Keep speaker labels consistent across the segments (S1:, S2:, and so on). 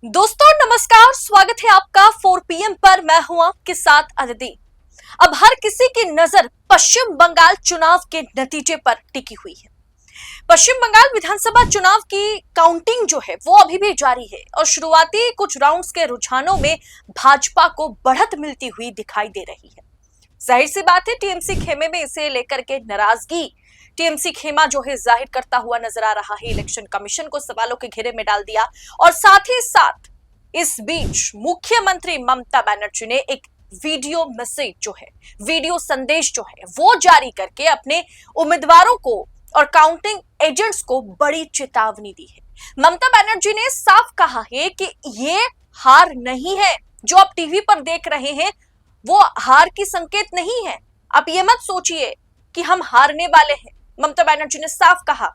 S1: दोस्तों नमस्कार, स्वागत है आपका 4 PM पर। मैं हूं आपके साथ अदिति। अब हर किसी की नजर पश्चिम बंगाल चुनाव के नतीजे पर टिकी हुई है। पश्चिम बंगाल विधानसभा चुनाव की काउंटिंग जो है वो अभी भी जारी है और शुरुआती कुछ राउंड्स के रुझानों में भाजपा को बढ़त मिलती हुई दिखाई दे रही है। जाहिर सी बात है, टीएमसी खेमे में इसे लेकर के नाराजगी टीएमसी खेमा जो है जाहिर करता हुआ नजर आ रहा है। इलेक्शन कमीशन को सवालों के घेरे में डाल दिया और साथ ही साथ इस बीच मुख्यमंत्री ममता बनर्जी ने एक वीडियो मैसेज जो है, वीडियो संदेश जो है वो जारी करके अपने उम्मीदवारों को और काउंटिंग एजेंट्स को बड़ी चेतावनी दी है। ममता बनर्जी ने साफ कहा है कि ये हार नहीं है, जो आप टीवी पर देख रहे हैं वो हार की संकेत नहीं है। आप ये मत सोचिए कि हम हारने वाले हैं। ममता बनर्जी ने साफ कहा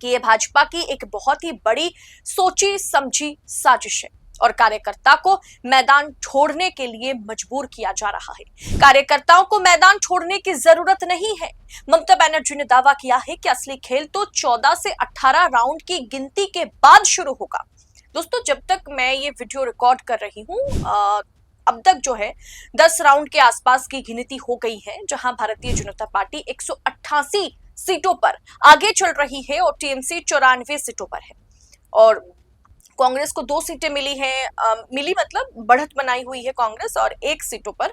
S1: कि यह भाजपा की एक बहुत ही बड़ी सोची समझी साजिश है और कार्यकर्ता को मैदान छोड़ने के लिए मजबूर किया जा रहा है। कार्यकर्ताओं को मैदान छोड़ने की जरूरत नहीं है। ममता बनर्जी ने दावा किया है कि असली खेल तो 14 से 18 राउंड की गिनती के बाद शुरू होगा। दोस्तों, जब तक मैं ये वीडियो रिकॉर्ड कर रही हूँ अब तक जो है 10 राउंड के आसपास की गिनती हो गई है, जहां भारतीय जनता पार्टी 188 सीटों पर आगे चल रही है और टीएमसी 94 सीटों पर है और कांग्रेस को 2 सीटें मिली है, मिली मतलब बढ़त बनाई हुई है कांग्रेस, और 1 सीटों पर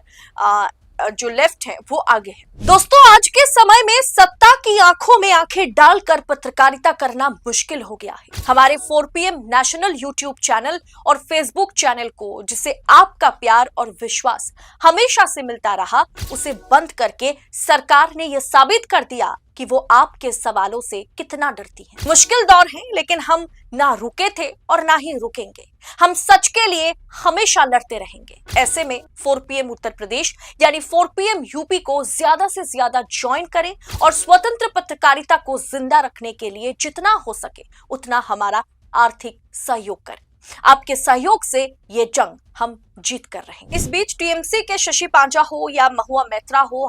S1: जो लेफ्ट है वो आगे है। दोस्तों, आज के समय में सत्ता की आंखों में आंखें डालकर पत्रकारिता करना मुश्किल हो गया है। हमारे 4 PM नेशनल यूट्यूब चैनल और फेसबुक चैनल को, जिसे आपका प्यार और विश्वास हमेशा से मिलता रहा, उसे बंद करके सरकार ने यह साबित कर दिया कि वो आपके सवालों से कितना डरती है। मुश्किल दौर है, लेकिन हम ना रुके थे और ना ही रुकेंगे। हम सच के लिए हमेशा लड़ते रहेंगे। ऐसे में 4 PM उत्तर प्रदेश यानी 4 PM यूपी को ज्यादा से ज्यादा ज्वाइन करें और स्वतंत्र पत्रकारिता को जिंदा रखने के लिए जितना हो सके उतना हमारा आर्थिक सहयोग करें। आपके सहयोग से ये जंग हम जीत कर रहे हैं। इस बीच टीएमसी के शशि पांजा हो या महुआ मैत्रा हो,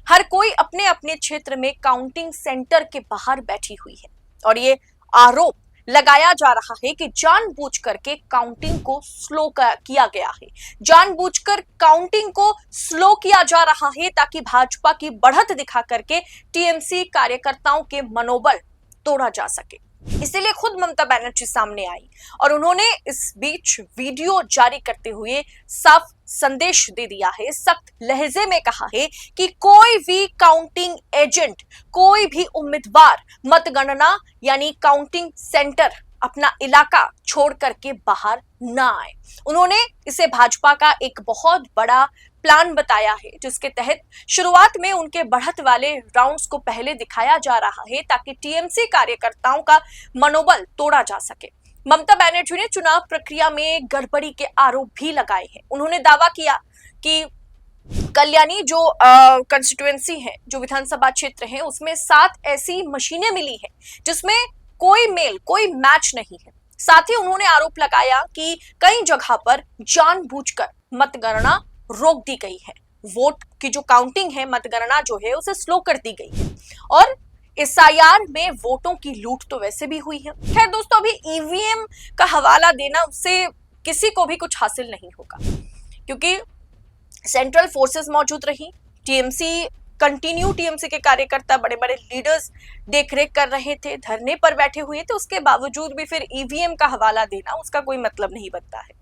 S1: हर कोई अपने अपने क्षेत्र में काउंटिंग सेंटर के बाहर बैठी हुई है और ये आरोप लगाया जा रहा है कि जानबूझ करके काउंटिंग को स्लो किया गया है। जानबूझकर काउंटिंग को स्लो किया जा रहा है ताकि भाजपा की बढ़त दिखा करके टीएमसी कार्यकर्ताओं के मनोबल तोड़ा जा सके। इसीलिए खुद ममता बनर्जी सामने आई और उन्होंने इस बीच वीडियो जारी करते हुए साफ संदेश दे दिया है, सख्त लहजे में कहा है कि कोई भी काउंटिंग एजेंट, कोई भी उम्मीदवार मतगणना यानी काउंटिंग सेंटर, अपना इलाका छोड़ करके बाहर ना आए। उन्होंने इसे भाजपा का एक बहुत बड़ा प्लान बताया है, जिसके तहत शुरुआत में उनके बढ़त वाले राउंड्स को पहले दिखाया जा रहा है ताकि टीएमसी कार्यकर्ताओं का मनोबल तोड़ा जा सके। ममता बनर्जी ने चुनाव प्रक्रिया में गड़बड़ी के आरोप भी लगाए हैं। उन्होंने दावा किया कि कल्याणी जो कंस्टिट्यूएंसी है, जो विधानसभा क्षेत्र है, उसमें 7 ऐसी मशीनें मिली है जिसमें कोई मेल, कोई मैच नहीं है। साथ ही उन्होंने आरोप लगाया कि कई जगह पर जानबूझकर मतगणना रोक दी गई है। वोट की जो काउंटिंग है, मतगणना जो है, उसे स्लो कर दी गई है और एसआईआर में वोटों की लूट तो वैसे भी हुई है। खैर दोस्तों, अभी ईवीएम का हवाला देना उससे किसी को भी कुछ हासिल नहीं होगा, क्योंकि सेंट्रल फोर्सेस मौजूद रही। टीएमसी के कार्यकर्ता, बड़े बड़े लीडर्स देखरेख कर रहे थे, धरने पर बैठे हुए थे, उसके बावजूद भी फिर ईवीएम का हवाला देना उसका कोई मतलब नहीं बनता है।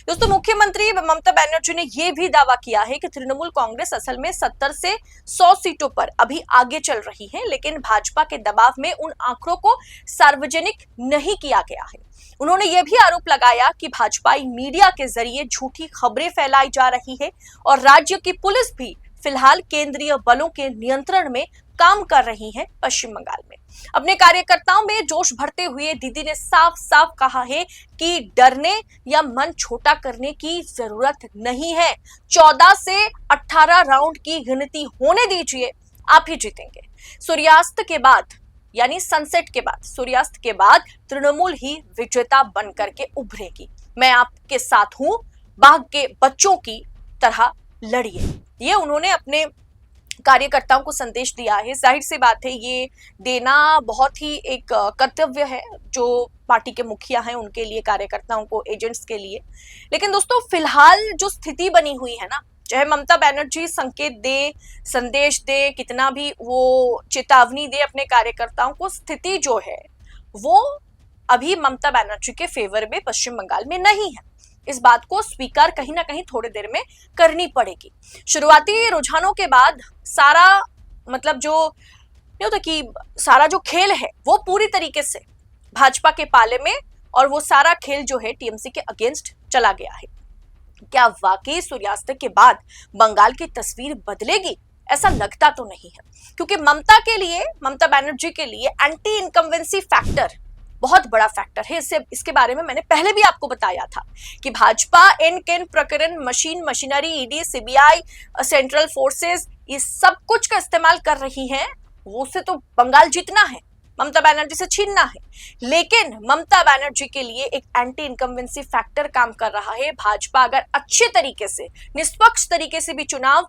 S1: दोस्तों, मुख्यमंत्री ममता बनर्जी ने यह भी दावा किया है कि तृणमूल कांग्रेस असल में 70 से 100 सीटों पर अभी आगे चल रही है, लेकिन भाजपा के दबाव में उन आंकड़ों को सार्वजनिक नहीं किया गया है। उन्होंने यह भी आरोप लगाया कि भाजपाई मीडिया के जरिए झूठी खबरें फैलाई जा रही है और राज्य की पुलिस भी फिलहाल केंद्रीय बलों के नियंत्रण में काम कर रही है पश्चिम बंगाल में। अपने कार्यकर्ताओं में जोश भरते हुए दीदी ने साफ साफ कहा है कि डरने या मन छोटा करने की जरूरत नहीं है। 14 से 18 राउंड की गिनती होने दीजिए, आप ही जीतेंगे। सूर्यास्त के बाद यानी सनसेट के बाद, सूर्यास्त के बाद तृणमूल ही विजेता बन करके उभरेगी। मैं आपके साथ हूं, बाघ के बच्चों की तरह लड़िए। ये उन्होंने अपने कार्यकर्ताओं को संदेश दिया है। जाहिर सी बात है ये देना बहुत ही एक कर्तव्य है जो पार्टी के मुखिया हैं उनके लिए, कार्यकर्ताओं को, एजेंट्स के लिए। लेकिन दोस्तों फिलहाल जो स्थिति बनी हुई है ना, चाहे ममता बनर्जी संकेत दे, संदेश दे, कितना भी वो चेतावनी दे अपने कार्यकर्ताओं को, स्थिति जो है वो अभी ममता बनर्जी के फेवर में पश्चिम बंगाल में नहीं है। इस बात को स्वीकार कहीं ना कहीं थोड़ी देर में करनी पड़ेगी। शुरुआती रुझानों के बाद सारा मतलब जो नहीं होता कि सारा जो खेल है वो पूरी तरीके से भाजपा के पाले में, और वो सारा खेल जो है टीएमसी के अगेंस्ट चला गया है। क्या वाकई सूर्यास्त के बाद बंगाल की तस्वीर बदलेगी? ऐसा लगता तो नहीं है, क्योंकि ममता बनर्जी के लिए एंटी इनकम्बेंसी फैक्टर बहुत बड़ा फैक्टर है। इसके बारे में मैंने पहले भी आपको बताया था कि भाजपा इन किन प्रकरण, machinery, ED, CBI, central forces, ये सब कुछ का इस्तेमाल कर रही है। वो से तो बंगाल जीतना है, ममता बनर्जी से छीनना है। लेकिन ममता बनर्जी के लिए एक एंटी इनकम्बेंसी फैक्टर काम कर रहा है। भाजपा अगर अच्छे तरीके से, निष्पक्ष तरीके से भी चुनाव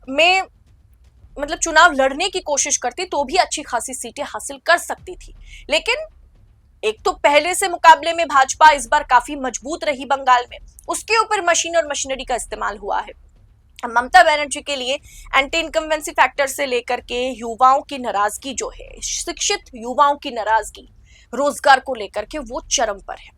S1: में मतलब चुनाव लड़ने की कोशिश करती तो भी अच्छी खासी सीटें हासिल कर सकती थी। लेकिन एक तो पहले से मुकाबले में भाजपा इस बार काफी मजबूत रही बंगाल में, उसके ऊपर मशीन और मशीनरी का इस्तेमाल हुआ है। ममता बनर्जी के लिए एंटी इनकम्बेंसी फैक्टर से लेकर के युवाओं की नाराजगी जो है, शिक्षित युवाओं की नाराजगी, रोजगार को लेकर के वो चरम पर है।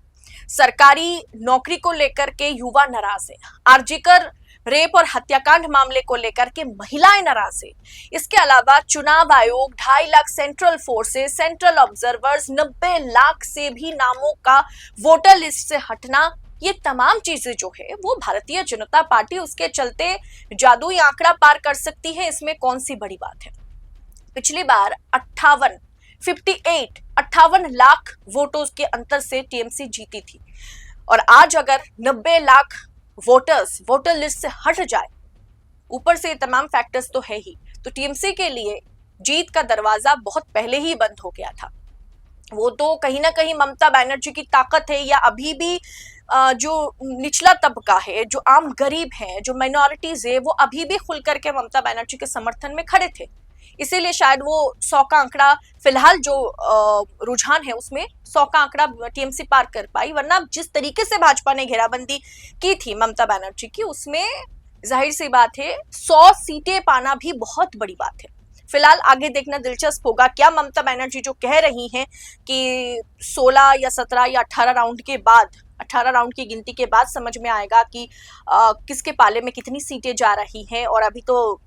S1: सरकारी नौकरी को लेकर के युवा नाराज है। आरजीकर रेप और हत्याकांड मामले को लेकर के महिलाएं नाराज है। इसके अलावा चुनाव आयोग, 2.5 lakh central forces, central observers, 90 lakh से भी नामों का वोटर लिस्ट से हटना, ये तमाम चीजें जो है वो भारतीय जनता पार्टी उसके चलते जादुई आंकड़ा पार कर सकती है। इसमें कौन सी बड़ी बात है? पिछली बार 58 लाख वोटों के अंतर से टीएमसी जीती थी, और आज अगर 90 लाख वोटर्स वोटर लिस्ट से हट जाए, ऊपर से ये तमाम फैक्टर्स तो है ही, तो टीएमसी के लिए जीत का दरवाजा बहुत पहले ही बंद हो गया था। वो तो कहीं ना कहीं ममता बनर्जी की ताकत है, या अभी भी जो निचला तबका है, जो आम गरीब है, जो माइनॉरिटीज है, वो अभी भी खुल करके ममता बनर्जी के समर्थन में खड़े थे। इसीलिए शायद वो 100 का आंकड़ा, फिलहाल जो रुझान है उसमें 100 का आंकड़ा टीएमसी पार कर पाई। वरना जिस तरीके से भाजपा ने घेराबंदी की थी ममता बनर्जी की, उसमें जाहिर सी बात है 100 सीटें पाना भी बहुत बड़ी बात है। फिलहाल आगे देखना दिलचस्प होगा, क्या ममता बनर्जी जो कह रही हैं कि 16 या 17 या 18 राउंड के बाद, 18 राउंड की गिनती के बाद समझ में आएगा कि किसके पाले में कितनी सीटें जा रही हैं। और अभी तो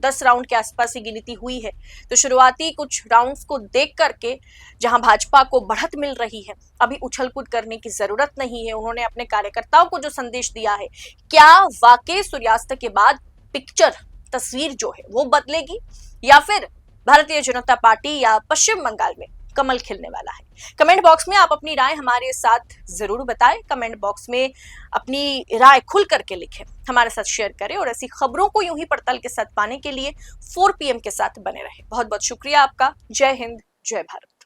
S1: 10 राउंड के आसपास ही गिनती हुई है, तो शुरुआती कुछ राउंड्स को देख करके जहां भाजपा को बढ़त मिल रही है, अभी उछल-कूद करने की जरूरत नहीं है। उन्होंने अपने कार्यकर्ताओं को जो संदेश दिया है, क्या वाकई सूर्यास्त के बाद पिक्चर, तस्वीर जो है वो बदलेगी, या फिर भारतीय जनता पार्टी या पश्चिम बंगाल में कमल खिलने वाला है? कमेंट बॉक्स में आप अपनी राय हमारे साथ जरूर बताएं। कमेंट बॉक्स में अपनी राय खुल करके लिखें, हमारे साथ शेयर करें, और ऐसी खबरों को यूं ही पड़ताल के साथ पाने के लिए 4 PM के साथ बने रहें। बहुत बहुत शुक्रिया आपका। जय हिंद, जय भारत।